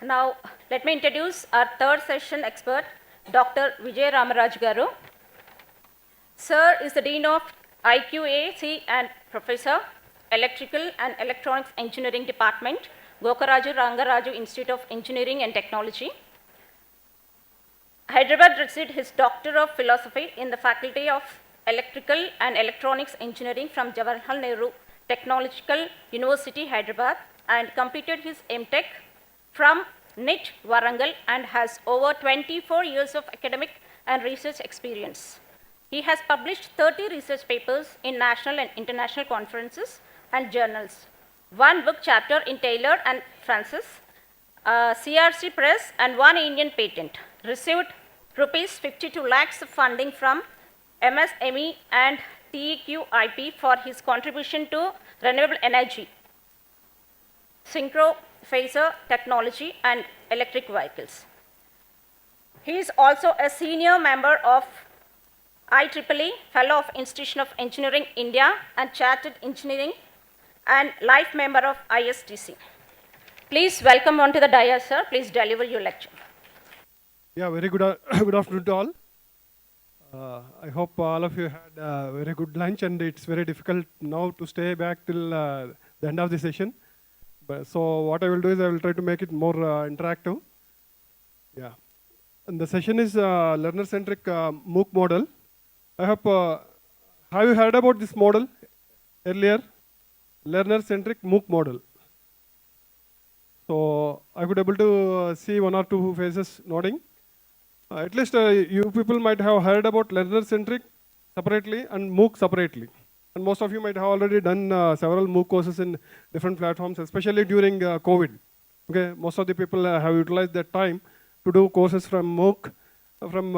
Now, let me introduce our third session expert, Dr. Vijay Ramaraj Garu. Sir is the Dean of IQAC and Professor, Electrical and Electronics Engineering Department, Gokaraju Rangaraju Institute of Engineering and Technology. Hyderabad received his Doctor of Philosophy in the Faculty of Electrical and Electronics Engineering from Jawaharlal Nehru Technological University, Hyderabad, and completed his MTech from NIT Warangal and has over 24 years of academic and research experience. He has published 30 research papers in national and international conferences and journals, one book chapter in Taylor and Francis, CRC Press, and one Indian patent. Received rupees 52 lakhs of funding from MSME and TEQIP for his contribution to renewable energy, synchro phaser technology, and electric vehicles. He is also a senior member of IEEE, Fellow of Institution of Engineering India and Chartered Engineering, and life member of ISTC. Please welcome onto the dais, sir. Please deliver your lecture. Yeah, very good, good afternoon to all. I hope all of you had a very good lunch, and it's very difficult now to stay back till the end of the session. So what I will do is I will try to make it more interactive. Yeah, and the session is learner-centric MOOC model. I hope, have you heard about this model earlier? Learner-centric MOOC model. So I could able to see one or two faces nodding. At least you people might have heard about learner-centric separately and MOOC separately. And most of you might have already done several MOOC courses in different platforms, especially during COVID. Okay, most of the people have utilized that time to do courses from MOOC, from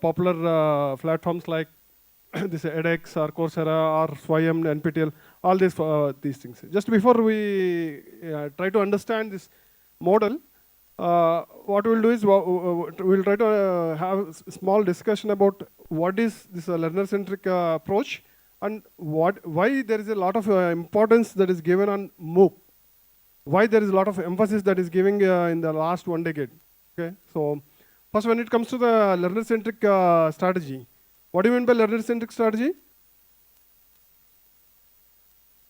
popular platforms like this edX or Coursera or Swayam, NPTEL, all these things. Just before we try to understand this model, what we'll do is we'll try to have a small discussion about what is this learner-centric approach and why there is a lot of importance that is given on MOOC. Why there is a lot of emphasis that is given in the last 1 decade. Okay, so first, when it comes to the learner-centric strategy, what do you mean by learner-centric strategy?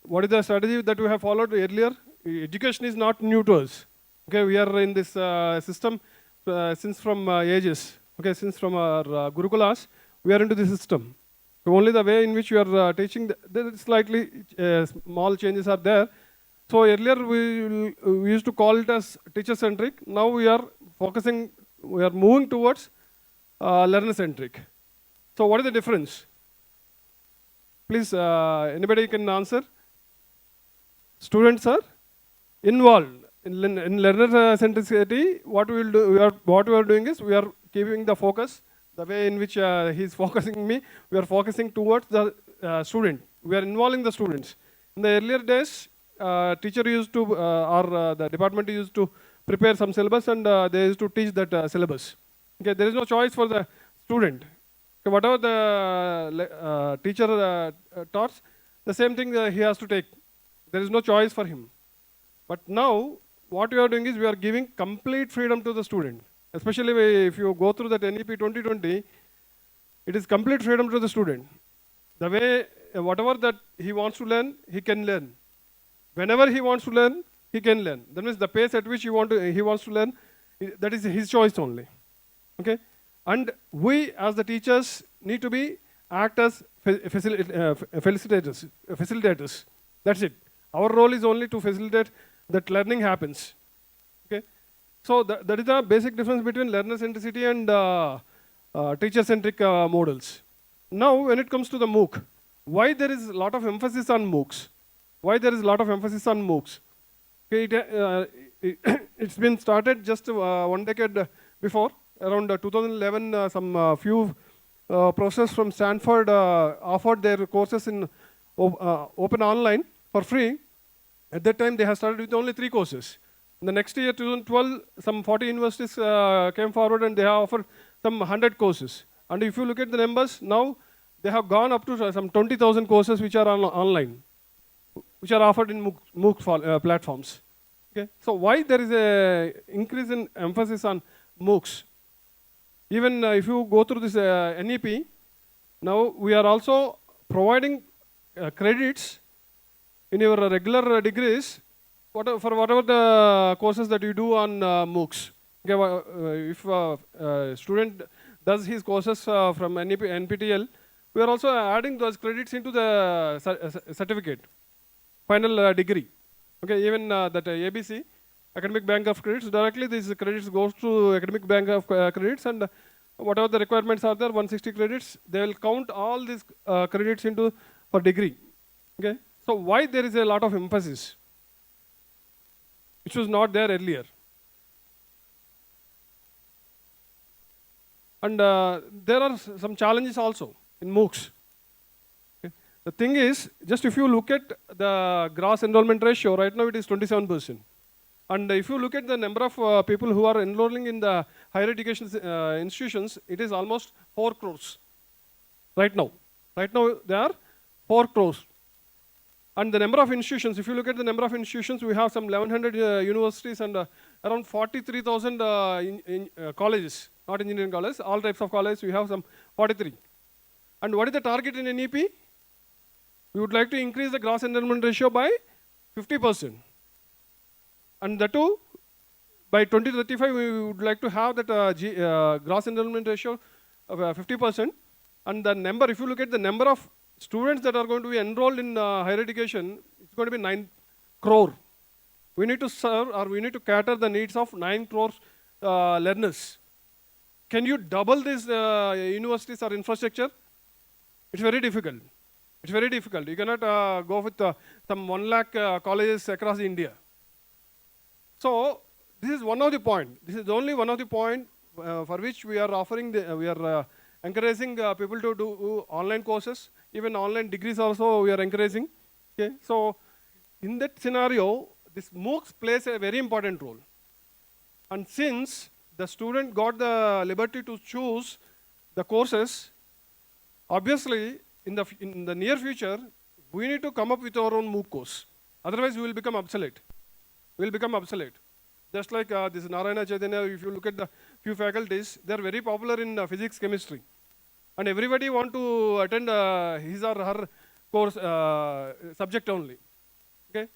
What is the strategy that we have followed earlier? Education is not new to us. Okay, we are in this system since from ages. Okay, since from our Gurukulas, we are into the system. So only the way in which we are teaching, there slightly small changes are there. So earlier we used to call it as teacher-centric. Now we are focusing, we are moving towards learner-centric. So what is the difference? Please, anybody can answer? Students are involved in learner centricity. What we will do, what we are doing is we are keeping the focus. The way in which he is focusing me, we are focusing towards the student. We are involving the students. In the earlier days, teacher used to, or the department used to prepare some syllabus, and they used to teach that syllabus. Okay, there is no choice for the student. Okay, whatever the teacher taught, the same thing he has to take. There is no choice for him. But now, what we are doing is we are giving complete freedom to the student. Especially if you go through that NEP 2020, it is complete freedom to the student. The way, whatever that he wants to learn, he can learn. Whenever he wants to learn, he can learn. That means the pace at which he wants to learn, that is his choice only. Okay? And we as the teachers need to act as facilitators. That's it. Our role is only to facilitate that learning happens. Okay? So that is the basic difference between learner centricity and teacher-centric models. Now, when it comes to the MOOC, why there is a lot of emphasis on MOOCs? Why there is a lot of emphasis on MOOCs? Okay, it's been started just 1 decade before. Around 2011, some few professors from Stanford offered their courses in open online for free. At that time, they have started with only 3 courses. In the next year, 2012, some 40 universities came forward and they have offered some 100 courses. And if you look at the numbers, now they have gone up to some 20,000 courses which are online, which are offered in MOOC platforms. Okay, so why there is a increase in emphasis on MOOCs? Even if you go through this NEP, now we are also providing credits in your regular degrees for whatever the courses that you do on MOOCs. Okay, if a student does his courses from NPTEL, we are also adding those credits into the certificate, final degree. Okay, even that ABC, Academic Bank of Credits, directly these credits goes to Academic Bank of Credits, and whatever the requirements are there, 160 credits, they will count all these credits into for degree. Okay, so why there is a lot of emphasis, which was not there earlier. And there are some challenges also in MOOCs. Okay. The thing is, just if you look at the gross enrollment ratio, right now it is 27%. And if you look at the number of people who are enrolling in the higher education institutions, it is almost 4 crores right now. Right now there are 4 crores. And the number of institutions, if you look at the number of institutions, we have some 1100 universities and around 43,000 colleges, not engineering colleges, all types of colleges, we have some 43. And what is the target in NEP? We would like to increase the gross enrollment ratio by 50%. And that too, by 2035, we would like to have that gross enrollment ratio of 50%. And the number, if you look at the number of students that are going to be enrolled in higher education, it's going to be 9 crore. We need to serve, or we need to cater the needs of 9 crore learners. Can you double these universities or infrastructure? It's very difficult. It's very difficult. You cannot go with some 1 lakh colleges across India. So this is one of the point. This is only one of the point for which we are offering, we are encouraging people to do online courses, even online degrees also we are encouraging. Okay, so in that scenario, this MOOCs plays a very important role. And since the student got the liberty to choose the courses, obviously in the near future, we need to come up with our own MOOC course. Otherwise, we will become obsolete. Will become obsolete. Just like this Narayana Chaitanya, if you look at the few faculties, they are very popular in physics, chemistry. And everybody want to attend his or her course subject only. Okay?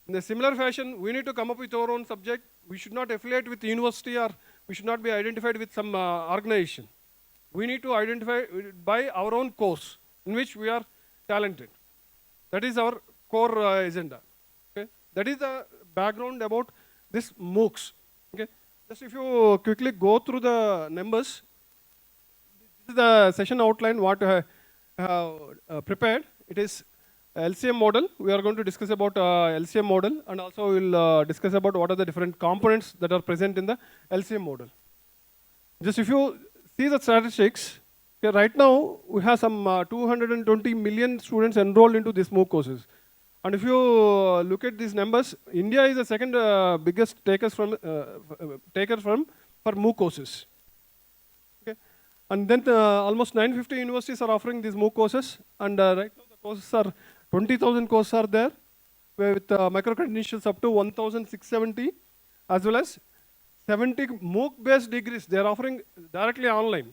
In a similar fashion, we need to come up with our own subject. We should not affiliate with university, or we should not be identified with some organization. We need to identify by our own course in which we are talented. That is our core agenda. Okay? That is the background about this MOOCs. Okay? Just if you quickly go through the numbers, this is the session outline what I have prepared. It is LCM model. We are going to discuss about LCM model, and also we will discuss about what are the different components that are present in the LCM model. Just if you see the statistics, okay, right now we have some 220 million students enrolled into these MOOC courses. And if you look at these numbers, India is the second biggest taker for MOOC courses. Okay, and then almost 950 universities are offering these MOOC courses, and right now the courses are 20,000 courses are there, with micro credentials up to 1,670, as well as 70 MOOC-based degrees they are offering directly online.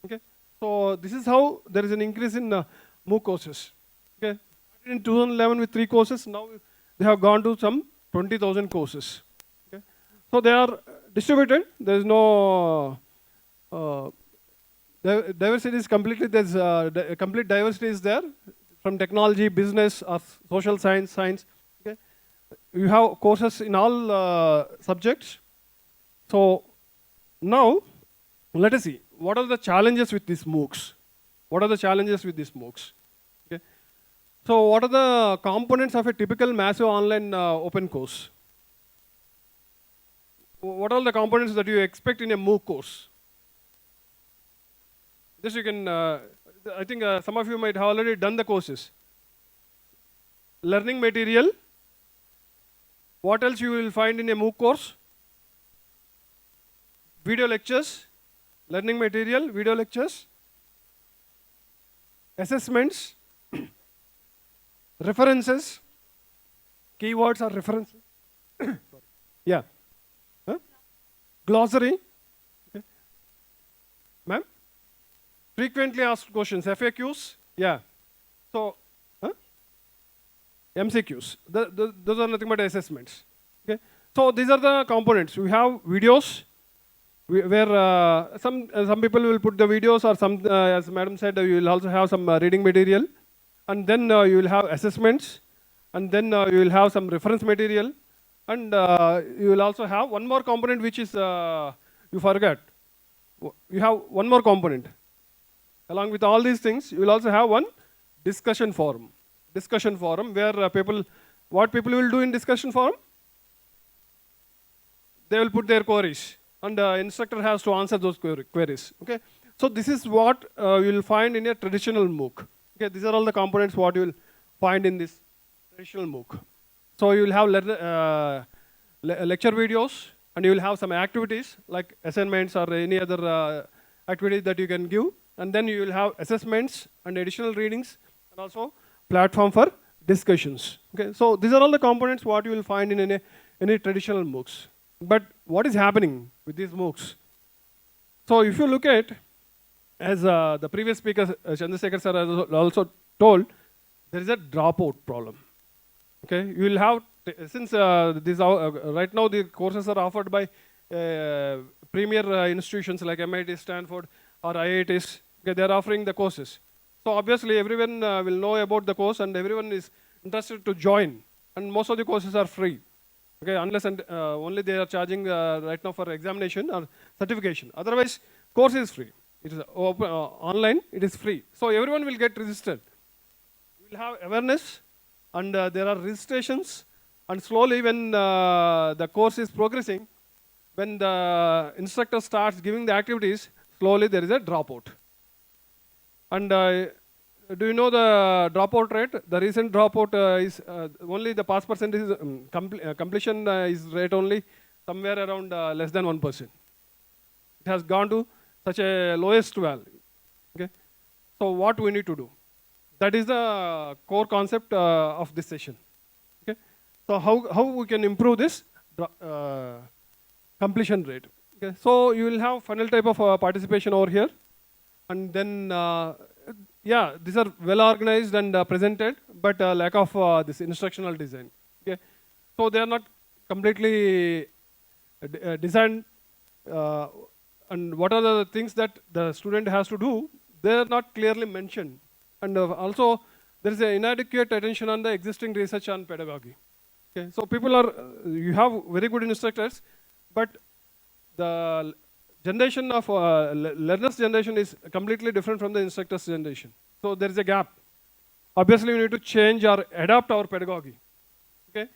Okay, so this is how there is an increase in MOOC courses. Okay. In 2011 with 3 courses, now they have gone to some 20,000 courses. Okay. So they are distributed. There is no diversity is completely, there's complete diversity is there from technology, business, or social science. Okay. You have courses in all subjects. So now let us see what are the challenges with these MOOCs. What are the challenges with these MOOCs? So what are the components of a typical massive online open course? What are the components that you expect in a MOOC course? This you can, I think some of you might have already done the courses. Learning material. What else you will find in a MOOC course? Video lectures, learning material, video lectures, assessments, references, keywords or references, Yeah. Huh? Glossary. Okay. Ma'am? Frequently asked questions, FAQs. Yeah. So, huh? MCQs. Those are nothing but assessments. Okay. So these are the components. We have videos, where some people will put the videos, or some, as madam said, you will also have some reading material, and then you will have assessments, and then you will have some reference material, and you will also have one more component which is you forgot. You have one more component. Along with all these things, you will also have one discussion forum. Discussion forum where what people will do in discussion forum? They will put their queries, and the instructor has to answer those queries. Okay, so this is what you will find in a traditional MOOC. Okay, these are all the components what you will find in this traditional MOOC. So you will have lecture videos, and you will have some activities like assignments or any other activities that you can give, and then you will have assessments and additional readings, and also platform for discussions. Okay, so these are all the components what you will find in any traditional MOOCs. But what is happening with these MOOCs? So if you look at, as the previous speaker, Chandrasekhar sir, has also told, there is a dropout problem. Okay, you will have, since right now the courses are offered by premier institutions like MIT, Stanford, or IITs. Okay, they are offering the courses. So obviously everyone will know about the course, and everyone is interested to join. And most of the courses are free. Okay, unless and only they are charging right now for examination or certification. Otherwise, course is free. It is open, online. It is free. So everyone will get registered. We will have awareness, and there are registrations. And slowly, when the course is progressing, when the instructor starts giving the activities, slowly there is a dropout. And do you know the dropout rate? The recent dropout is only the pass percentage, completion is rate only somewhere around less than 1%. It has gone to such a lowest value. Okay, so what we need to do? That is the core concept of this session. Okay, so how we can improve this completion rate? Okay, so you will have funnel type of participation over here, and then yeah, these are well organized and presented, but lack of this instructional design. Okay, so they are not completely designed, and what are the things that the student has to do? They are not clearly mentioned, and also there is an inadequate attention on the existing research on pedagogy. Okay, so people are you have very good instructors, but the generation of learners generation is completely different from the instructors generation. So there is a gap. Obviously, we need to change or adapt our pedagogy. Okay,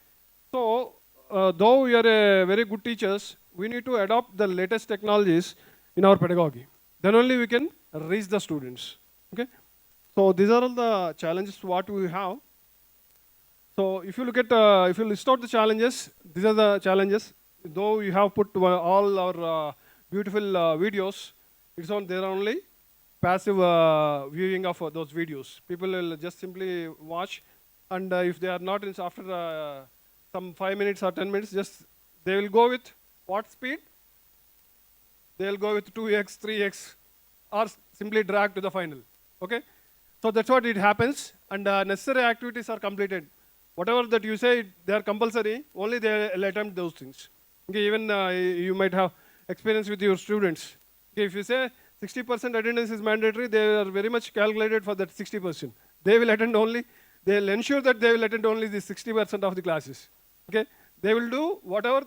so though we are very good teachers, we need to adopt the latest technologies in our pedagogy. Then only we can reach the students. Okay, so these are all the challenges what we have. So if you look at, if you list out the challenges, these are the challenges. Though you have put all our beautiful videos, it's on there only passive viewing of those videos. People will just simply watch, and if they are not in after some 5 minutes or 10 minutes, just they will go with what speed? They will go with 2x, 3x, or simply drag to the final. Okay, so that's what it happens, and necessary activities are completed. Whatever that you say, they are compulsory. Only they will attempt those things. Okay, even you might have experience with your students. Okay, if you say 60% attendance is mandatory, they are very much calculated for that 60%. They will attend only, they will ensure that they will attend only the 60% of the classes. Okay, they will do whatever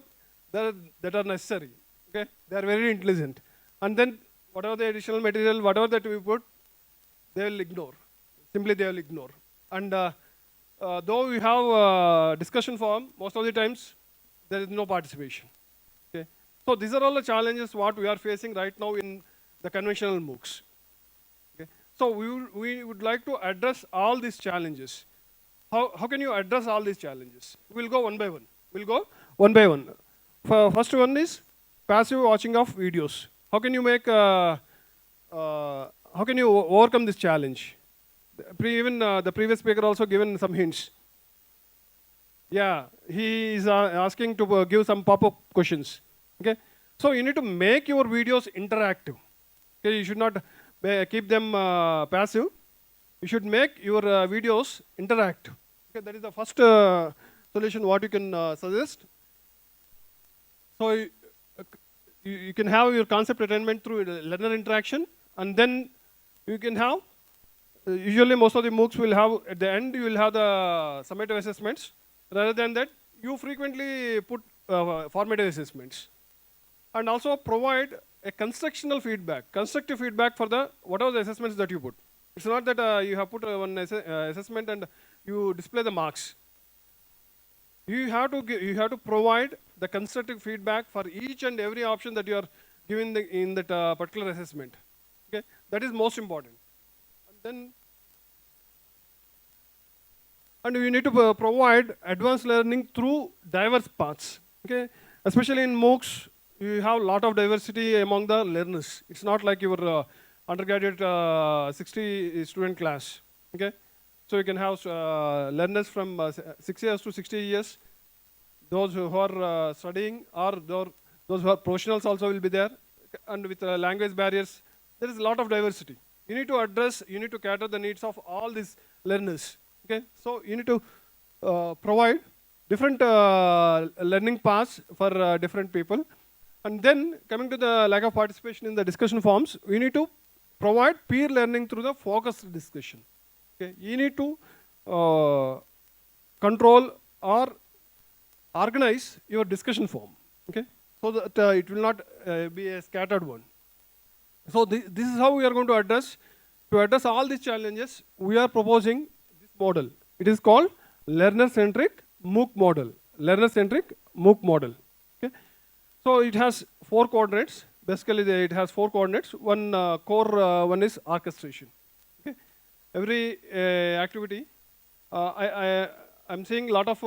that are necessary. Okay, they are very intelligent. And then whatever the additional material, whatever that we put, they will ignore. Simply they will ignore. And though we have discussion forum, most of the times there is no participation. Okay, so these are all the challenges what we are facing right now in the conventional MOOCs. Okay, so we would like to address all these challenges. How can you address all these challenges? We'll go one by one. We'll go one by one. First one is passive watching of videos. How can you make? How can you overcome this challenge? Even the previous speaker also given some hints. Yeah, he is asking to give some pop-up questions. Okay, so you need to make your videos interactive. Okay, you should not keep them passive. You should make your videos interactive. Okay, that is the first solution what you can suggest. So you can have your concept attainment through learner interaction, and then you can have usually most of the MOOCs will have at the end you will have the summative assessments. Rather than that, you frequently put formative assessments, and also provide a constructive feedback for the whatever the assessments that you put. It's not that you have put one assessment and you display the marks. You have to provide the constructive feedback for each and every option that you are giving in that particular assessment. Okay, that is most important. And you need to provide advanced learning through diverse paths. Okay, especially in MOOCs, you have a lot of diversity among the learners. It's not like your undergraduate 60 student class. Okay, so you can have learners from 6 years to 60 years. Those who are studying or those who are professionals also will be there. And with language barriers, there is a lot of diversity. You need to cater the needs of all these learners. Okay, so you need to provide different learning paths for different people. And then coming to the lack of participation in the discussion forums, we need to provide peer learning through the focused discussion. Okay, you need to control or organize your discussion forum. Okay, so that it will not be a scattered one. So this is how we are going to address all these challenges. We are proposing this model. It is called learner-centric MOOC model. Learner-centric MOOC model. Okay, so it has 4 coordinates. Basically, it has 4 coordinates. One core one is orchestration. Okay, every activity. I'm seeing a lot of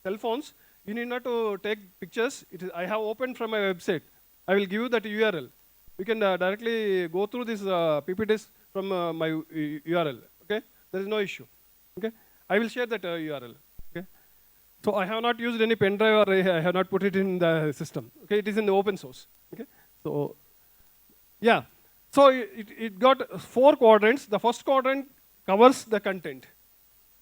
cell phones. You need not to take pictures. I have opened from my website. I will give you that URL. You can directly go through this PPTs from my URL. Okay, there is no issue. Okay, I will share that URL. Okay, so I have not used any pen drive or I have not put it in the system. Okay, it is in the open source. Okay, so yeah, so it got 4 quadrants. The first quadrant covers the content.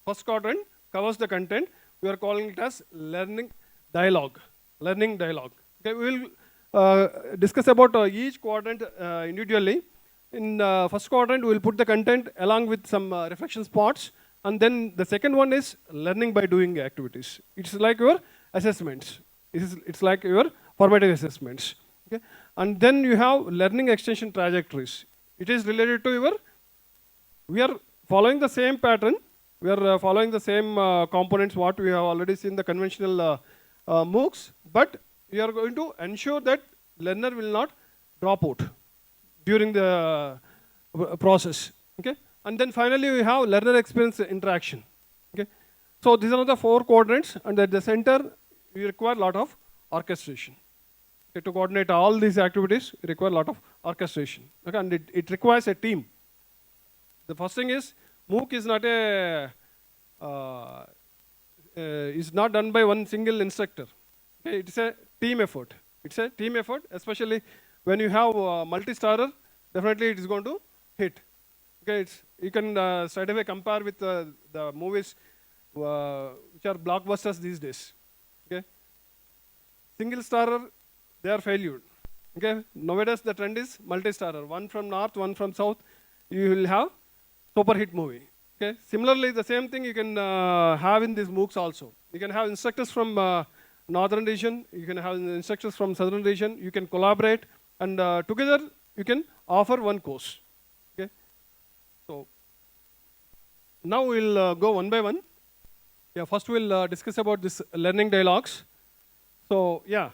First quadrant covers the content. We are calling it as learning dialogue. Learning dialogue. Okay, we will discuss about each quadrant individually. In first quadrant, we will put the content along with some reflection spots, and then the second one is learning by doing activities. It's like your assessments. It's like your formative assessments. Okay, and then you have learning extension trajectories. It is related to your. We are following the same pattern. We are following the same components what we have already seen the conventional MOOCs, but we are going to ensure that learner will not drop out during the process. Okay, and then finally we have learner experience interaction. Okay, so these are the 4 quadrants, and at the center we require a lot of orchestration. Okay, to coordinate all these activities, we require a lot of orchestration. Okay, and it requires a team. The first thing is MOOC is not done by one single instructor. Okay, it's a team effort. It's a team effort, especially when you have multi-starrer. Definitely, it is going to hit. Okay, you can straight away compare with the movies which are blockbusters these days. Okay, single starrer, they are failure. Okay, nowadays the trend is multi-starrer. One from north, one from south. You will have super hit movie. Okay, similarly, the same thing you can have in these MOOCs also. You can have instructors from northern region. You can have instructors from southern region. You can collaborate, and together you can offer one course. Okay, so now we'll go one by one. Yeah, first we'll discuss about this learning dialogues. So yeah,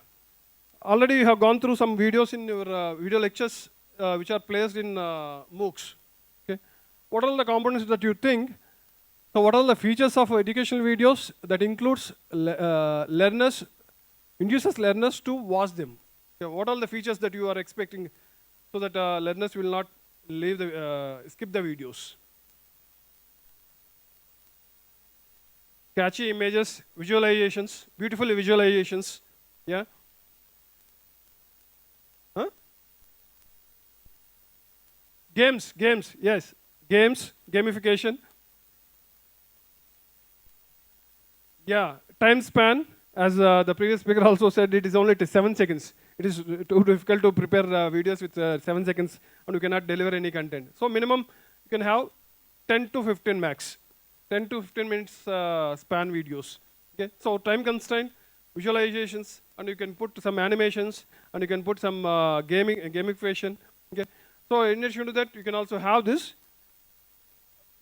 already you have gone through some videos in your video lectures which are placed in MOOCs. Okay, what are the components that you think? So what are the features of educational videos that includes induces learners to watch them? Okay, what are the features that you are expecting so that learners will not skip the videos? catchy images, visualizations, beautiful visualizations. Yeah. Huh? Games, yes. Games, gamification. Yeah, time span, as the previous speaker also said, it is only 7 seconds. It is too difficult to prepare videos with 7 seconds and you cannot deliver any content. So minimum, you can have 10 to 15 max. 10 to 15 minutes span videos. Okay, so time constraint, visualizations, and you can put some animations, and you can put some gamification. Okay, so in addition to that, you can also have this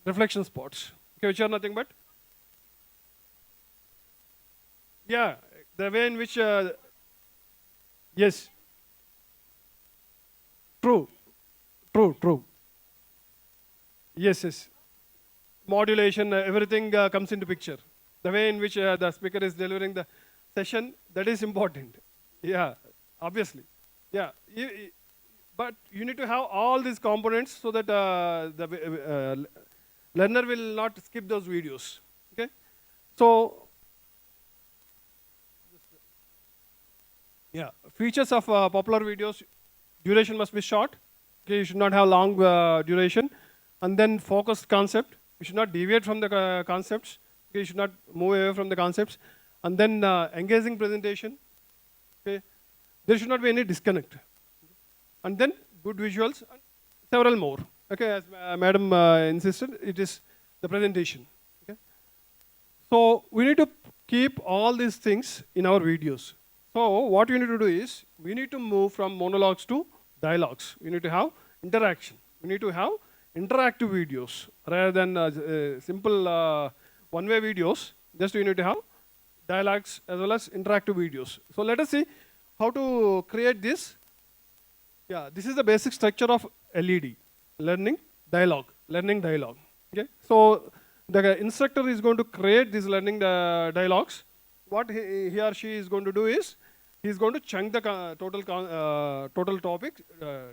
reflection spots, okay, which are nothing but, yeah, the way in which, yes, true, true. Yes. Modulation, everything comes into picture. The way in which the speaker is delivering the session, that is important. Yeah, obviously. Yeah, but you need to have all these components so that the learner will not skip those videos. Okay, so yeah, features of popular videos: duration must be short. Okay, you should not have long duration, and then focused concept. You should not deviate from the concepts. Okay, you should not move away from the concepts, and then engaging presentation. Okay, there should not be any disconnect, and then good visuals, and several more. Okay, as Madam insisted, it is the presentation. Okay, so we need to keep all these things in our videos. So what we need to do is, we need to move from monologues to dialogues. We need to have interaction. We need to have interactive videos rather than simple one-way videos. Just we need to have dialogues as well as interactive videos. So let us see how to create this. Yeah, this is the basic structure of LED, learning dialogue. Okay, so the instructor is going to create these learning dialogues. What he or she is going to do is, he is going to chunk the total topic,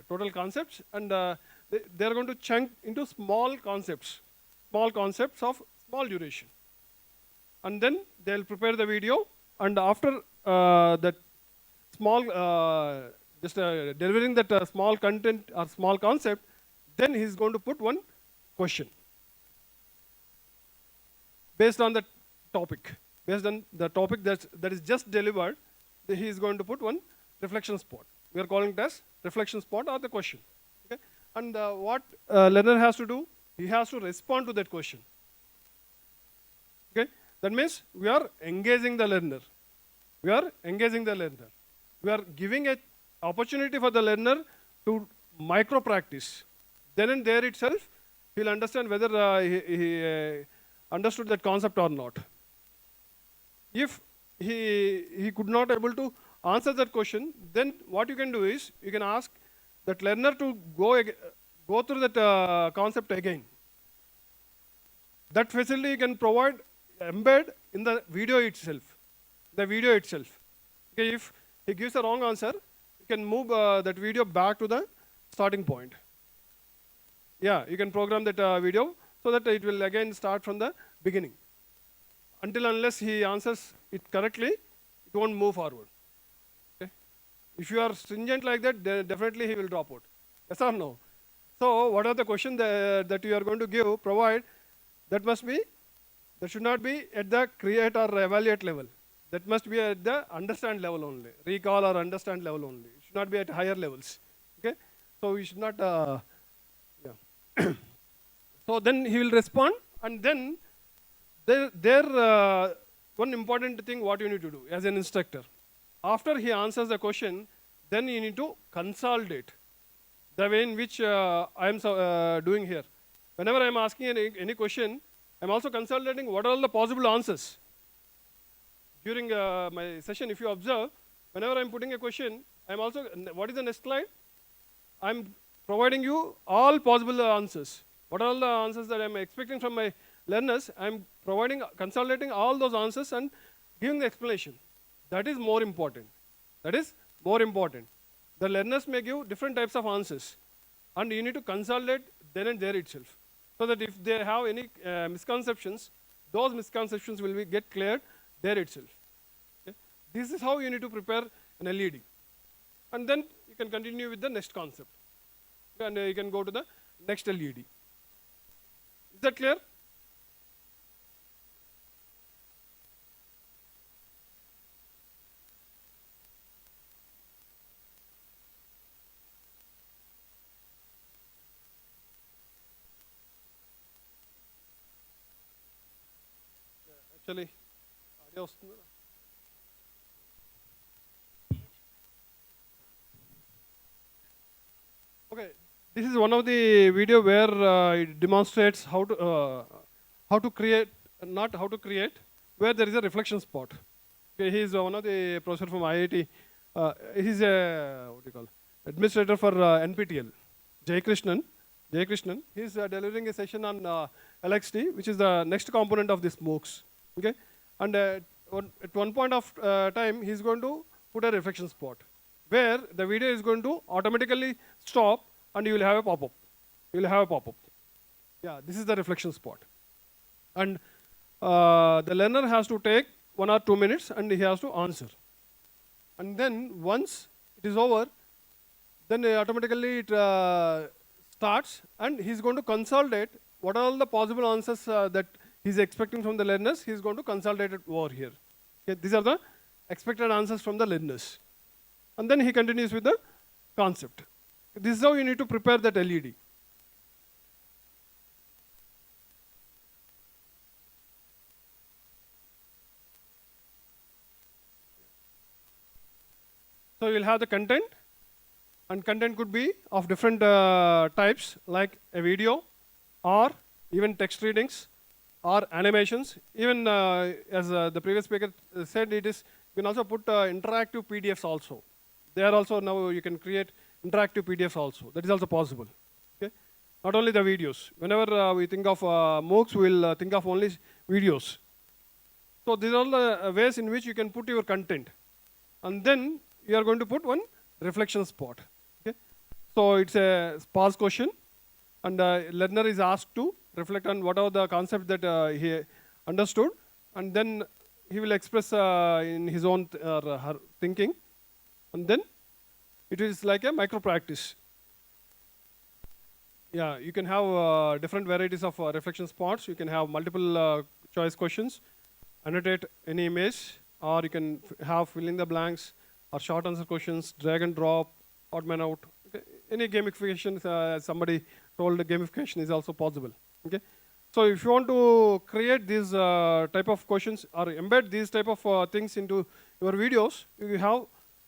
total concepts, and they are going to chunk into small concepts of small duration. And then they'll prepare the video, and after that small, delivering that small content or small concept, then he's going to put one question based on the topic. Based on the topic that is just delivered, he is going to put one reflection spot. We are calling it as reflection spot or the question. Okay? And what learner has to do, he has to respond to that question. Okay? That means we are engaging the learner. We are giving an opportunity for the learner to micro practice. Then and there itself, he'll understand whether he understood that concept or not. If he could not able to answer that question, then what you can do is, you can ask that learner to go through that concept again. That facility you can provide, embed in the video itself. Okay, if he gives a wrong answer, you can move that video back to the starting point. Yeah, you can program that video so that it will again start from the beginning. Until unless he answers it correctly, it won't move forward. Okay? If you are stringent like that, then definitely he will drop out. Yes or no? So what are the questions that you are going to provide, that should not be at the create or evaluate level. That must be at the understand level only, recall or understand level only. It should not be at higher levels. Okay? So we should not, yeah. So then he will respond, and then one important thing what you need to do as an instructor, after he answers the question, then you need to consolidate the way in which I am doing here. Whenever I am asking any question, I am also consolidating what are all the possible answers. During my session, if you observe, whenever I am putting a question, I am also, what is the next slide? I am providing you all possible answers. What are all the answers that I am expecting from my learners? I am consolidating all those answers and giving the explanation. That is more important. The learners may give different types of answers, and you need to consolidate then and there itself, so that if they have any misconceptions, those misconceptions will be get cleared there itself. Okay? This is how you need to prepare an LED. And then you can continue with the next concept. And you can go to the next LED. Is that clear? Actually, audio వస్తుందా? Okay, this is one of the video where it demonstrates how to create, not how to create, where there is a reflection spot. Okay, he is one of the professor from IIT. He's a what do you call administrator for NPTL, Jay Krishnan. He is delivering a session on LXT, which is the next component of this MOOCs. Okay, and at one point of time, he is going to put a reflection spot, where the video is going to automatically stop and you will have a pop-up. You will have a pop-up. Yeah, this is the reflection spot. And the learner has to take 1 or 2 minutes and he has to answer. And then once it is over, then automatically it starts and he's going to consolidate what are all the possible answers that he's expecting from the learners. He's going to consolidate it over here. Okay, these are the expected answers from the learners. And then he continues with the concept. This is how you need to prepare that LED. So you will have the content, and content could be of different types, like a video, or even text readings, or animations. Even as the previous speaker said, you can also put interactive PDFs also. There also now you can create interactive PDFs also. That is also possible. Okay? Not only the videos. Whenever we think of MOOCs, we will think of only videos. So these are all the ways in which you can put your content. And then you are going to put one reflection spot. Okay? So it's a sparse question, and the learner is asked to reflect on what are the concepts that he understood, and then he will express in his own her thinking. And then it is like a micro practice. Yeah, you can have different varieties of reflection spots. You can have multiple choice questions, annotate any image, or you can have fill in the blanks, or short answer questions, drag and drop, odd man out. Okay. Any gamification, somebody told gamification is also possible. Okay. So if you want to create these type of questions or embed these type of things into your videos, you have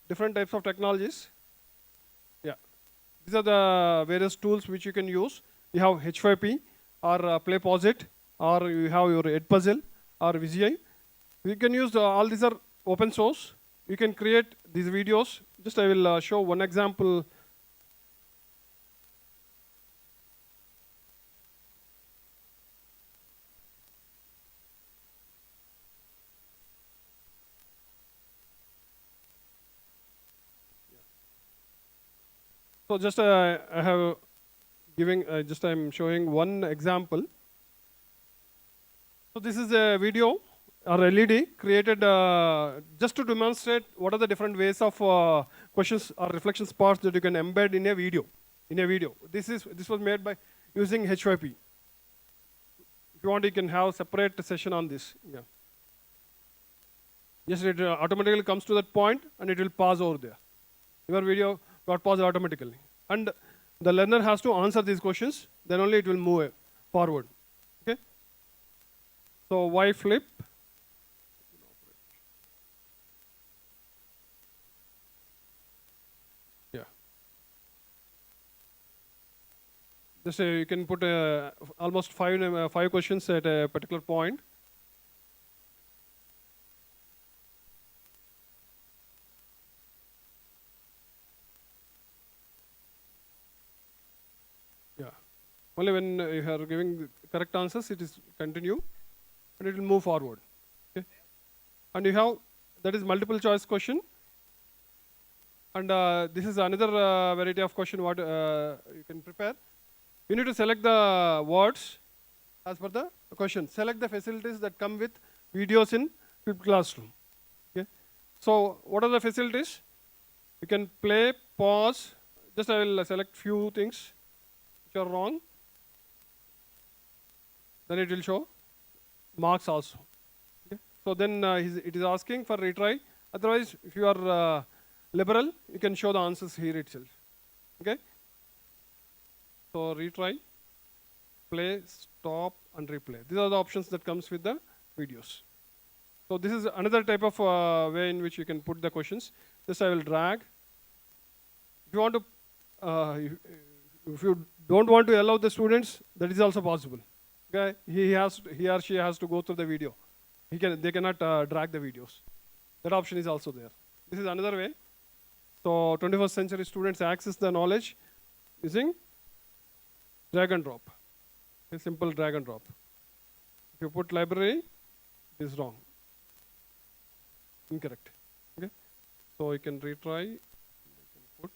different types of technologies. Yeah, these are the various tools which you can use. You have H5P or PlayPosit, or you have your Edpuzzle or Visual. You can use all these are open source. You can create these videos. Just I will show one example. So just I have giving just I'm showing one example. So this is a video or LED created just to demonstrate what are the different ways of questions or reflection spots that you can embed in a video. This was made by using H5P. If you want, you can have separate session on this. Yeah. Yes, it automatically comes to that point and it will pause over there. Your video got paused automatically. And the learner has to answer these questions, then only it will move forward. Okay? So why flip? Yeah. Just you can put almost five questions at a particular point. Only when you are giving the correct answers, it is continue, and it will move forward. Okay? And you have, that is multiple choice question. And this is another variety of question what you can prepare. You need to select the words as per the question. Select the facilities that come with videos in flipped classroom. Okay. So what are the facilities? You can play, pause. Just I will select few things which are wrong. Then it will show marks also. Okay. So then it is asking for retry. Otherwise, if you are liberal, you can show the answers here itself. Okay. So retry, play, stop, and replay. These are the options that comes with the videos. So this is another type of way in which you can put the questions. This I will drag. If you want to, if you don't want to allow the students, that is also possible. Okay, he or she has to go through the video. They cannot drag the videos. That option is also there. This is another way. So 21st century students access the knowledge using drag and drop. A simple drag and drop. If you put library, it is wrong. Incorrect. Okay. So you can retry. You can put.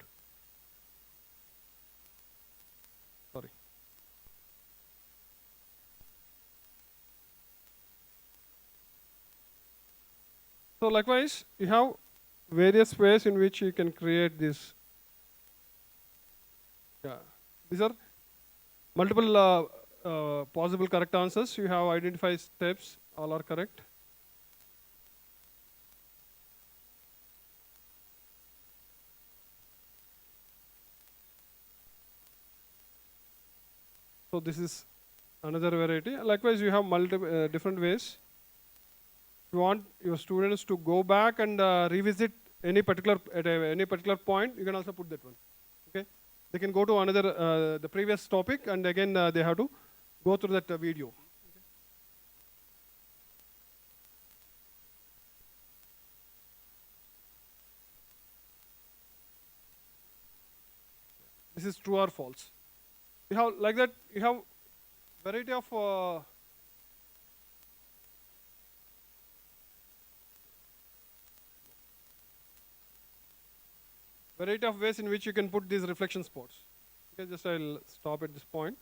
Sorry. So likewise, you have various ways in which you can create this. Yeah. These are multiple possible correct answers. You have identified steps. All are correct. So this is another variety. Likewise, you have multiple different ways. If you want your students to go back and revisit any particular any particular point, you can also put that one. Okay, they can go to another the previous topic, and again they have to go through that video. Okay. This is true or false. You have like that. You have variety of ways in which you can put these reflection spots. Okay, just I'll stop at this point.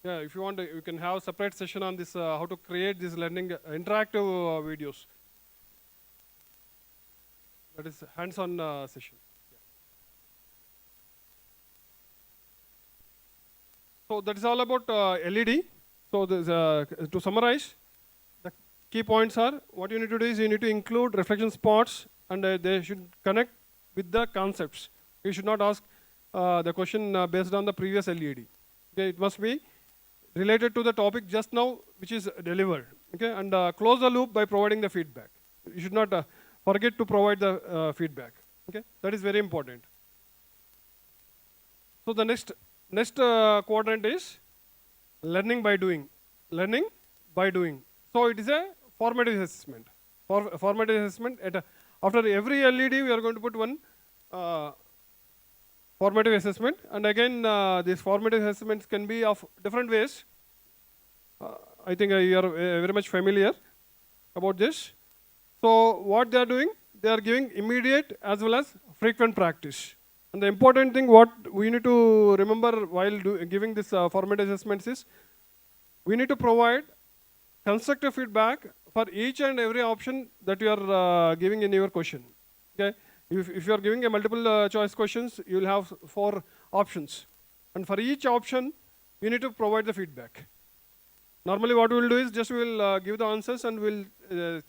Yeah, if you want, you can have a separate session on this, how to create these learning interactive videos. That is hands-on session. Yeah. So that is all about LED. So to summarize, the key points are, what you need to do is you need to include reflection spots, and they should connect with the concepts. You should not ask the question based on the previous LED. Okay, it must be related to the topic just now which is delivered. Okay, and close the loop by providing the feedback. You should not forget to provide the feedback. Okay, that is very important. So the next quadrant is learning by doing. Learning by doing. So it is a formative assessment. Formative assessment after every LED we are going to put one formative assessment, and again these formative assessments can be of different ways. I think you are very much familiar about this. So what they are doing, they are giving immediate as well as frequent practice. And the important thing what we need to remember while giving this formative assessments is, we need to provide constructive feedback for each and every option that you are giving in your question. Okay. If you are giving a multiple choice questions, you will have 4 options. And for each option, you need to provide the feedback. Normally what we will do is just we will give the answers and we will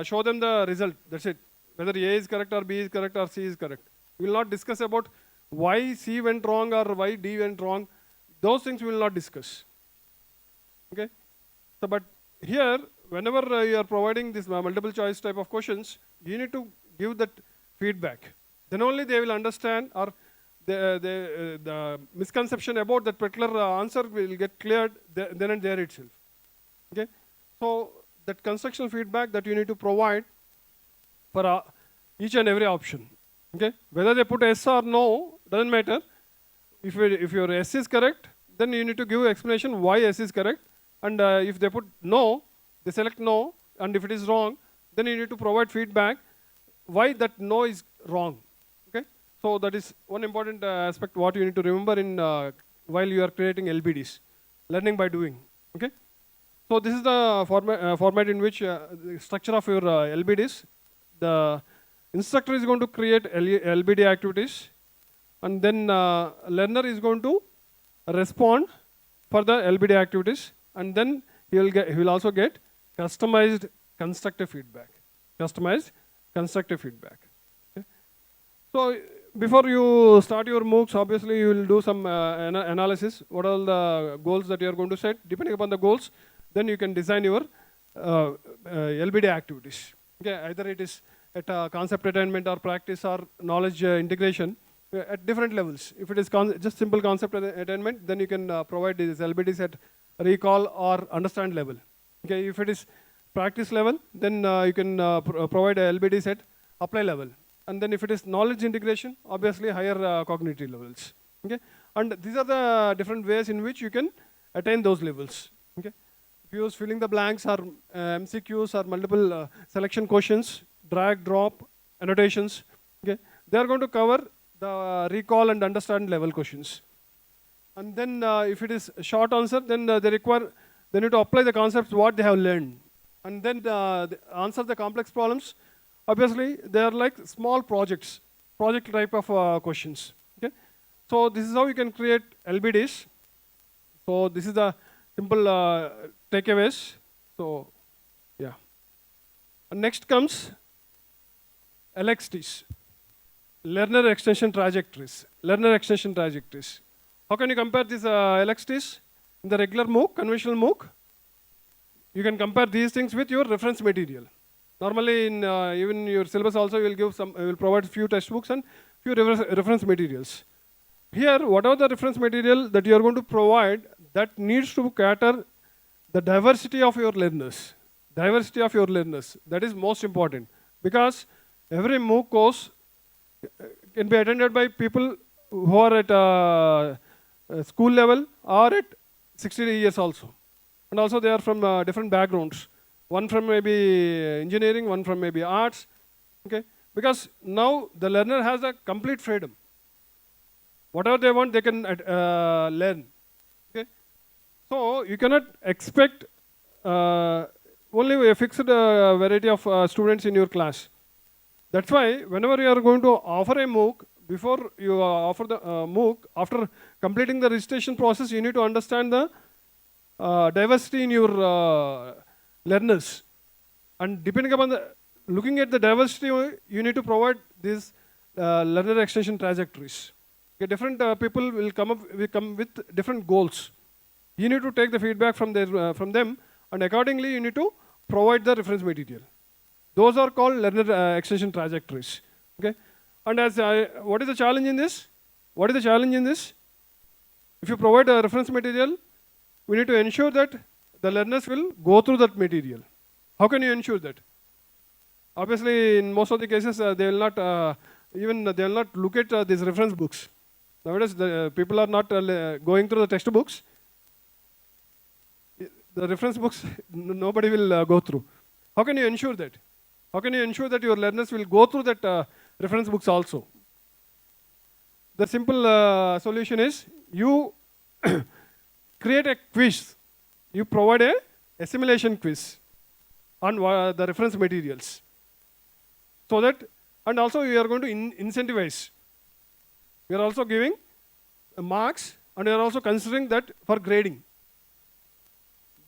show them the result. That's it. Whether A is correct or B is correct or C is correct. We will not discuss about why C went wrong or why D went wrong. Those things we will not discuss. Okay. So but here, whenever you are providing this multiple choice type of questions, you need to give that feedback. Then only they will understand, or the misconception about that particular answer will get cleared then and there itself. Okay. So that constructional feedback that you need to provide for each and every option. Okay. Whether they put yes or no doesn't matter. If your yes is correct, then you need to give explanation why yes is correct. And if they put no, they select no. And if it is wrong, then you need to provide feedback why that no is wrong. Okay, so that is one important aspect what you need to remember in while you are creating LBDs, learning by doing. Okay, so this is the format in which the structure of your LBDs. The instructor is going to create LBD activities, and then learner is going to respond for the LBD activities, and then he will also get customized constructive feedback. Customized constructive feedback. Okay. So before you start your MOOCs, obviously you will do some analysis. What are the goals that you are going to set? Depending upon the goals, then you can design your LBD activities. Okay, either it is at concept attainment or practice or knowledge integration at different levels. If it is just simple concept attainment, then you can provide these LBDs at recall or understand level. Okay, if it is practice level, then you can provide LBDs at apply level. And then if it is knowledge integration, obviously higher cognitive levels. Okay, and these are the different ways in which you can attain those levels. Okay, if you use filling the blanks or MCQs or multiple selection questions, drag, drop, annotations, okay, they are going to cover the recall and understand level questions. And then if it is short answer, then they need to apply the concepts what they have learned. And then answer the complex problems. Obviously, they are like small projects, project type of questions. Okay, so this is how you can create LBDs. So this is the simple takeaways. So yeah. And next comes LXTs, learner extension trajectories. Learner extension trajectories. How can you compare these LXTs in the regular MOOC, conventional MOOC? You can compare these things with your reference material. Normally, in even your syllabus also, you will give some. You will provide few textbooks and few reference materials. Here, whatever the reference material that you are going to provide, that needs to cater the diversity of your learners. Diversity of your learners. That is most important, because every MOOC course can be attended by people who are at school level or at 60 years also. And also they are from different backgrounds. One from maybe engineering, one from maybe arts. Okay, because now the learner has a complete freedom. Whatever they want, they can learn. Okay, so you cannot expect only a fixed variety of students in your class. That's why whenever you are going to offer a MOOC, before you offer the MOOC, after completing the registration process, you need to understand the diversity in your learners. And depending upon looking at the diversity, you need to provide these learner extension trajectories. Okay, different people will come with different goals. You need to take the feedback from them, and accordingly you need to provide the reference material. Those are called learner extension trajectories. Okay, and what is the challenge in this? What is the challenge in this? If you provide a reference material, we need to ensure that the learners will go through that material. How can you ensure that? Obviously, in most of the cases, they will not they will not look at these reference books. Nowadays, the people are not going through the textbooks. The reference books, nobody will go through. How can you ensure that? How can you ensure that your learners will go through that reference books also? The simple solution is you create a quiz. You provide a simulation quiz on the reference materials. So that, and also you are going to incentivize. You are also giving marks, and you are also considering that for grading.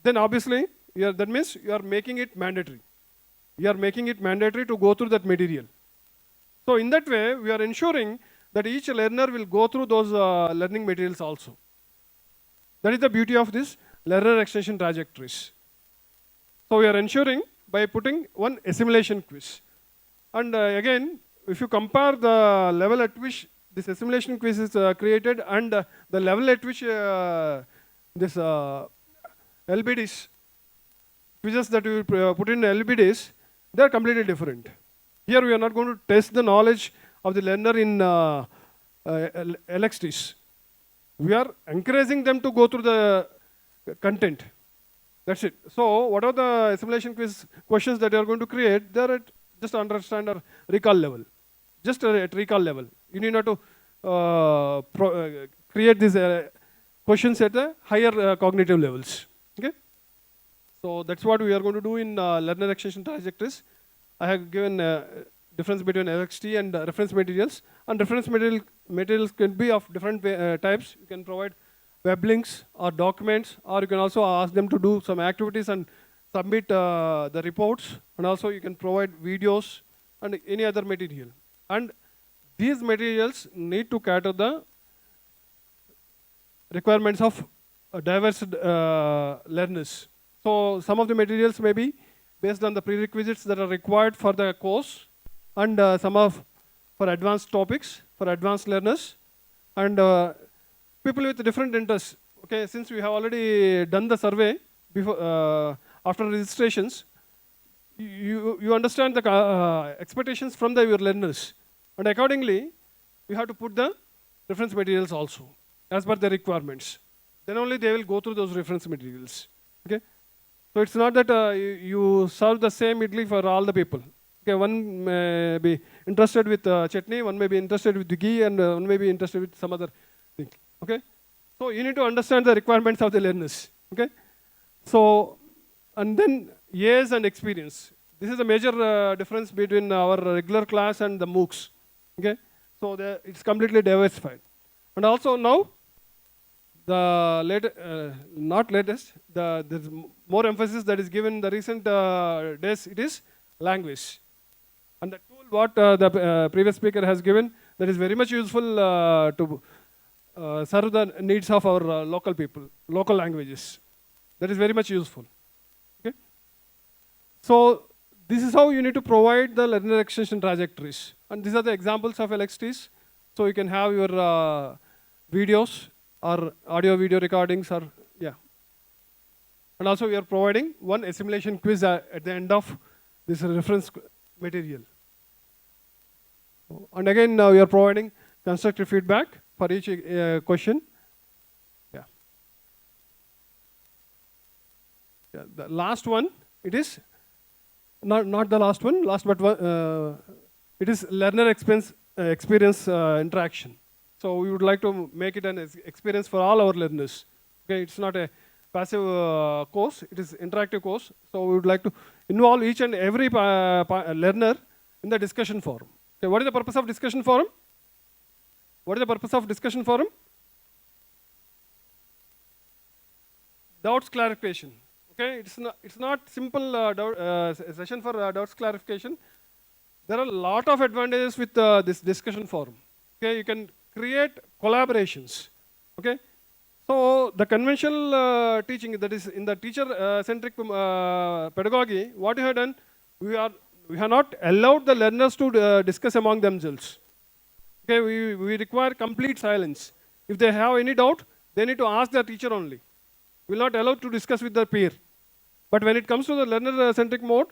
Then obviously, that means you are making it mandatory. You are making it mandatory to go through that material. So in that way, we are ensuring that each learner will go through those learning materials also. That is the beauty of this learner extension trajectories. So we are ensuring by putting one assimilation quiz. And again, if you compare the level at which this assimilation quiz is created and the level at which this LBDs, quizzes that we put in LBDs, they are completely different. Here we are not going to test the knowledge of the learner in LXTs. We are encouraging them to go through the content. That's it. So what are the assimilation quiz questions that you are going to create? They are at just understand or recall level. Just at recall level. You need not to create these questions at the higher cognitive levels. Okay? So that's what we are going to do in learner extension trajectories. I have given difference between LXT and reference materials. And reference materials can be of different types. You can provide web links or documents, or you can also ask them to do some activities and submit the reports. And also you can provide videos and any other material. And these materials need to cater the requirements of diverse learners. So some of the materials may be based on the prerequisites that are required for the course, and some of for advanced topics, for advanced learners, and people with different interests. Okay, since we have already done the survey before, after registrations, you understand the expectations from your learners, and accordingly, you have to put the reference materials also as per the requirements. Then only they will go through those reference materials. Okay, so it's not that you serve the same idli for all the people. Okay, one may be interested with chutney, one may be interested with the ghee, and one may be interested with some other thing. Okay, so you need to understand the requirements of the learners. Okay, so and then years and experience. This is a major difference between our regular class and the MOOCs. Okay, so it's completely diversified. And also now, not latest, there's more emphasis that is given in the recent days. It is language. And the tool what the previous speaker has given, that is very much useful to serve the needs of our local people, local languages. That is very much useful. Okay? So this is how you need to provide the learner extension trajectories. And these are the examples of LXTs. So you can have your videos or audio video recordings, or yeah. And also we are providing one assimilation quiz at the end of this reference material. And again, we are providing constructive feedback for each question. Yeah. Yeah. The last one, it is not the last one, but it is learner experience interaction. So we would like to make it an experience for all our learners. Okay, it's not a passive course, it is interactive course. So we would like to involve each and every learner in the discussion forum. Okay, what is the purpose of discussion forum? What is the purpose of discussion forum? Doubts clarification. Okay, it's not simple session for doubts clarification. There are a lot of advantages with this discussion forum. Okay, you can create collaborations. Okay, so the conventional teaching, that is in the teacher-centric pedagogy, what we have done, we have not allowed the learners to discuss among themselves. Okay, we require complete silence. If they have any doubt, they need to ask the teacher only. We will not allow to discuss with their peer. But when it comes to the learner-centric mode,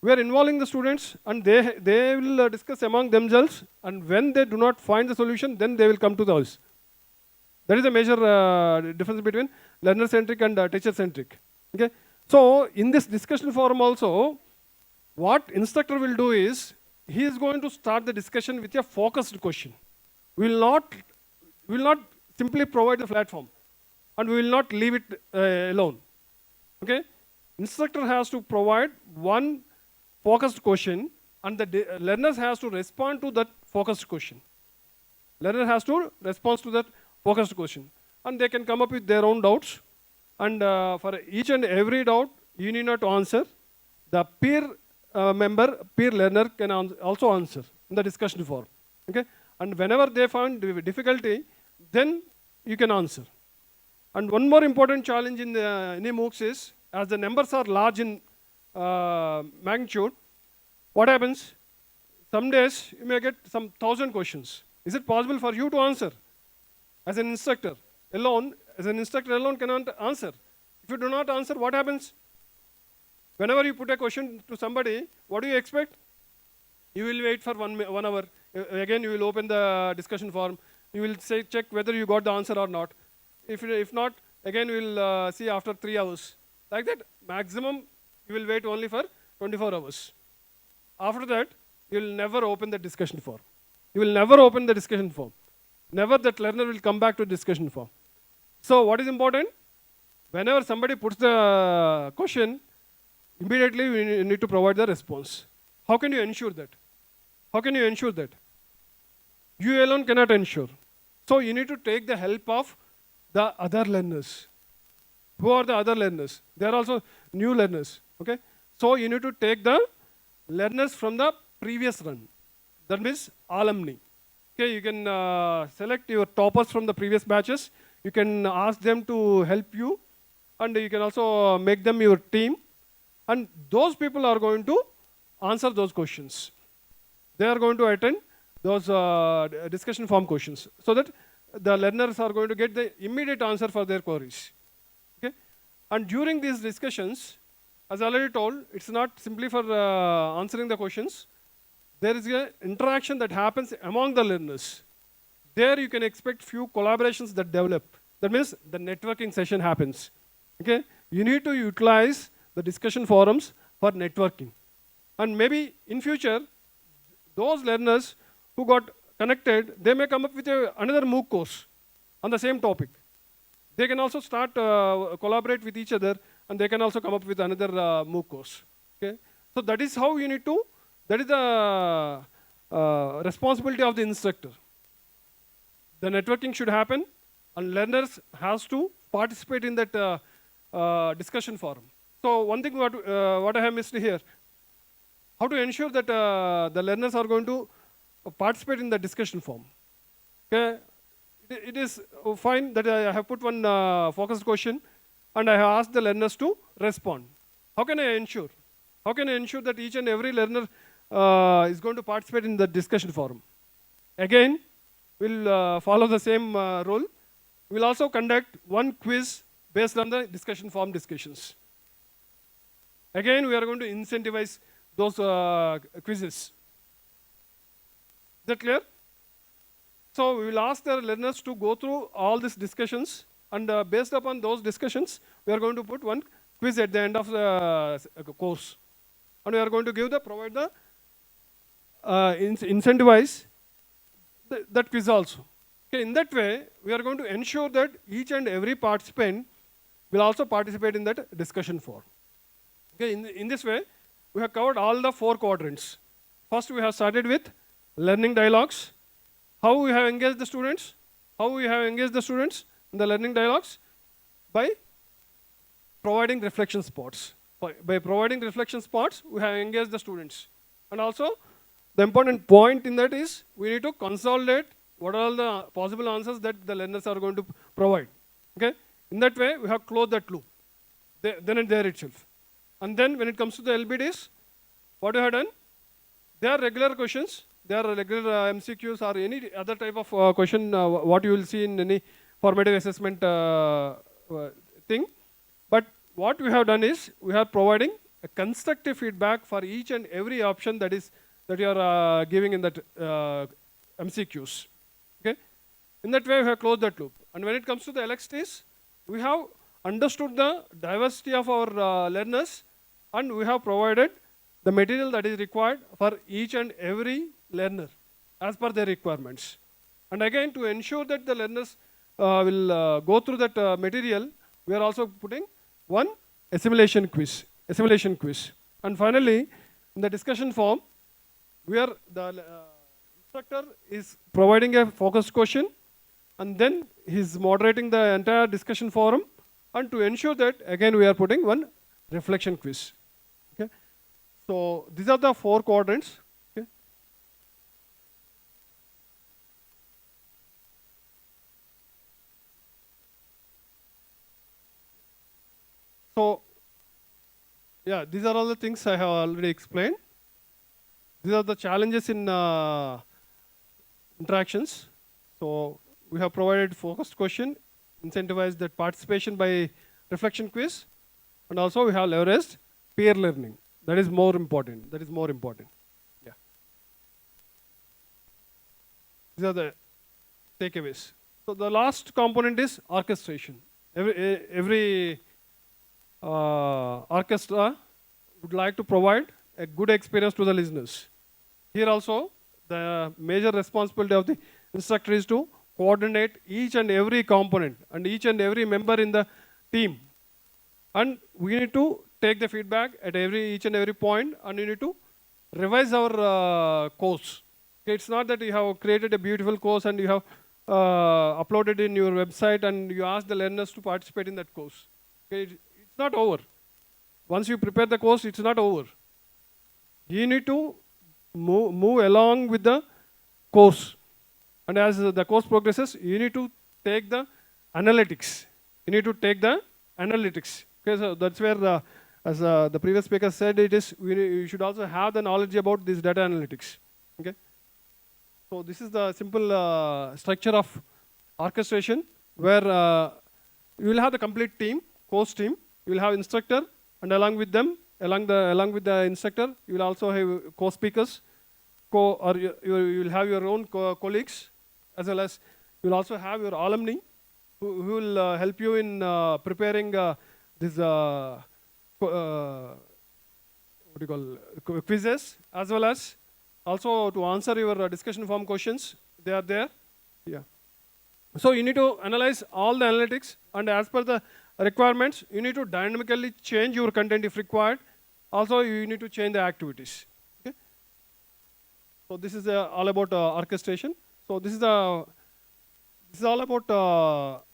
we are involving the students, and they will discuss among themselves, and when they do not find the solution, then they will come to us. That is a major difference between learner-centric and teacher-centric. Okay? So in this discussion forum also, what instructor will do is, he is going to start the discussion with a focused question. We will not simply provide the platform, and we will not leave it alone. Okay? Instructor has to provide one focused question, and the learners has to respond to that focused question. Learner has to respond to that focused question, and they can come up with their own doubts. And for each and every doubt, you need not to answer. The peer learner can also answer in the discussion forum. Okay, and whenever they find difficulty, then you can answer. And one more important challenge in any MOOCs is, as the numbers are large in magnitude, what happens? Some days you may get some 1,000 questions. Is it possible for you to answer? As an instructor alone cannot answer. If you do not answer, what happens? Whenever you put a question to somebody, what do you expect? You will wait for 1 hour. Again, you will open the discussion forum. You will check whether you got the answer or not. If not, again we will see after 3 hours. Like that, maximum you will wait only for 24 hours. After that, you will never open the discussion forum. You will never open the discussion forum. Never that learner will come back to discussion forum. So what is important? Whenever somebody puts the question, immediately we need to provide the response. How can you ensure that? How can you ensure that? You alone cannot ensure. So you need to take the help of the other learners. Who are the other learners? They are also new learners. Okay. So you need to take the learners from the previous run. That means alumni. Okay. You can select your toppers from the previous batches. You can ask them to help you, and you can also make them your team. And those people are going to answer those questions. They are going to attend those discussion forum questions, so that the learners are going to get the immediate answer for their queries. Okay? And during these discussions, as I already told, it's not simply for answering the questions. There is an interaction that happens among the learners. There you can expect few collaborations that develop. That means the networking session happens. Okay? You need to utilize the discussion forums for networking. And maybe in future, those learners who got connected, they may come up with another MOOC course on the same topic. They can also start collaborate with each other, and they can also come up with another MOOC course. Okay? So that is how you need to, that is the responsibility of the instructor. The networking should happen, and learners has to participate in that discussion forum. So one thing what I have missed here, how to ensure that the learners are going to participate in the discussion forum. Okay? It is fine that I have put one focused question, and I have asked the learners to respond. How can I ensure? How can I ensure that each and every learner is going to participate in the discussion forum? Again, we'll follow the same rule. We'll also conduct one quiz based on the discussion forum discussions. Again, we are going to incentivize those quizzes. Is that clear? So we will ask the learners to go through all these discussions, and based upon those discussions, we are going to put one quiz at the end of the course. And we are going to give provide the incentivize that quiz also. Okay, in that way, we are going to ensure that each and every participant will also participate in that discussion forum. Okay, in this way, we have covered all the 4 quadrants. First, we have started with learning dialogues. How we have engaged the students? How we have engaged the students in the learning dialogues? By providing reflection spots. By providing reflection spots, we have engaged the students. And also, the important point in that is, we need to consolidate what are all the possible answers that the learners are going to provide. Okay? In that way, we have closed that loop, then and there itself. And then when it comes to the LBDs, what we have done? They are regular questions. They are regular MCQs or any other type of question, what you will see in any formative assessment thing. But what we have done is, we are providing a constructive feedback for each and every option that you are giving in that MCQs. Okay? In that way, we have closed that loop. And when it comes to the LXTs, we have understood the diversity of our learners, and we have provided the material that is required for each and every learner as per their requirements. And again, to ensure that the learners will go through that material, we are also putting one assimilation quiz. And finally, in the discussion forum, where the instructor is providing a focused question, and then he is moderating the entire discussion forum. And to ensure that, again, we are putting one reflection quiz. Okay? So these are the 4 quadrants. Okay? So yeah, these are all the things I have already explained. These are the challenges in interactions. So we have provided focused question, incentivized that participation by reflection quiz, and also we have leveraged peer learning. That is more important. Yeah. These are the takeaways. So the last component is orchestration. Every orchestra would like to provide a good experience to the listeners. Here also, the major responsibility of the instructor is to coordinate each and every component and each and every member in the team. And we need to take the feedback at each and every point, and we need to revise our course. Okay, it's not that you have created a beautiful course and you have uploaded in your website and you ask the learners to participate in that course. Okay, it's not over. Once you prepare the course, it's not over. You need to move along with the course. And as the course progresses, you need to take the analytics. You need to take the analytics. Okay, so that's where, as the previous speaker said, you should also have the knowledge about this data analytics. Okay. So this is the simple structure of orchestration, where you will have the complete team, course team. You will have instructor, and along with them, along with the instructor, you will also have co-speakers, or you will have your own colleagues, as well as you will also have your alumni who will help you in preparing this quizzes, as well as also to answer your discussion forum questions. They are there. Yeah. So you need to analyze all the analytics, and as per the requirements, you need to dynamically change your content if required. Also, you need to change the activities. Okay. So this is all about orchestration. So this is all about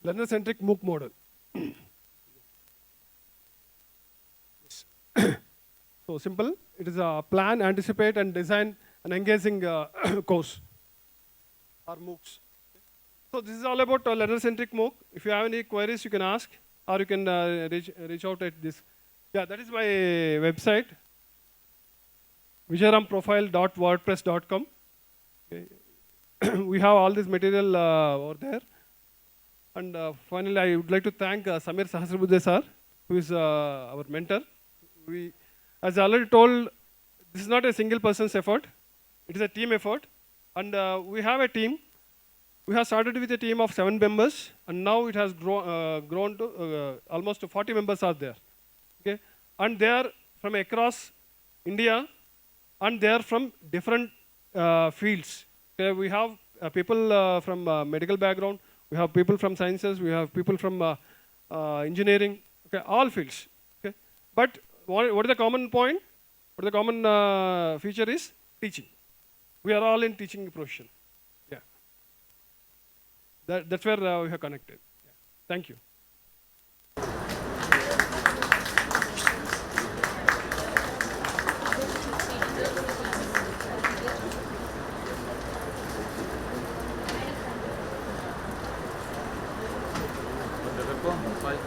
learner-centric MOOC model. So simple. It is a plan, anticipate, and design an engaging course, or MOOCs. So this is all about learner-centric MOOC. If you have any queries, you can ask, or you can reach out at this. Yeah, that is my website, vijayaramprofile.wordpress.com. Okay. We have all this material over there. And finally, I would like to thank Samir Sahasrabudhe sir, who is our mentor. As I already told, this is not a single person's effort. It is a team effort. And we have a team. We have started with a team of 7 members, and now it has grown to almost 40 members are there. Okay? And they are from across India, and they are from different fields. Okay? We have people from medical background, we have people from sciences, we have people from engineering, okay? All fields. Okay? But what is the common point? What is the common feature is teaching. We are all in teaching profession. Yeah. That's where we have connected. Yeah. Thank you. Bye.